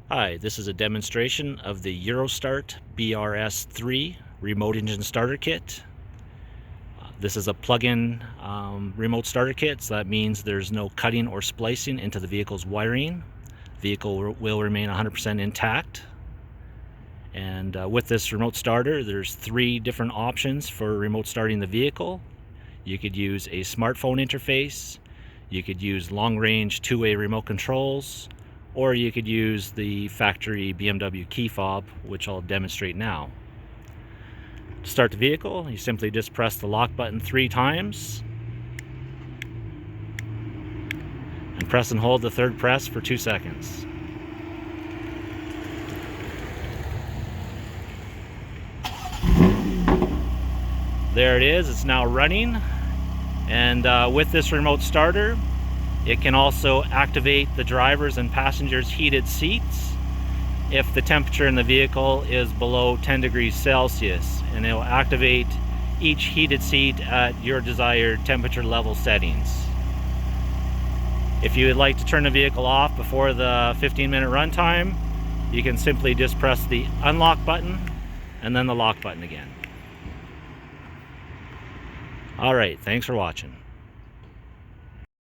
Hi, this is a demonstration of the Eurostart BRS3 remote engine starter kit. This is a plug-in remote starter kit, so that means there's no cutting or splicing into the vehicle's wiring. The vehicle will remain 100% intact. And with this remote starter, there's 3 different options for remote starting the vehicle. You could use a smartphone interface, you could use long-range two-way remote controls, or you could use the factory BMW key fob, which I'll demonstrate now. To start the vehicle, you simply just press the lock button 3 times and press and hold the third press for 2 seconds. There it is, it's now running. And with this remote starter, it can also activate the driver's and passenger's heated seats if the temperature in the vehicle is below 10 degrees Celsius, and it will activate each heated seat at your desired temperature level settings. If you would like to turn the vehicle off before the 15-minute runtime, you can simply just press the unlock button and then the lock button again. Alright, thanks for watching.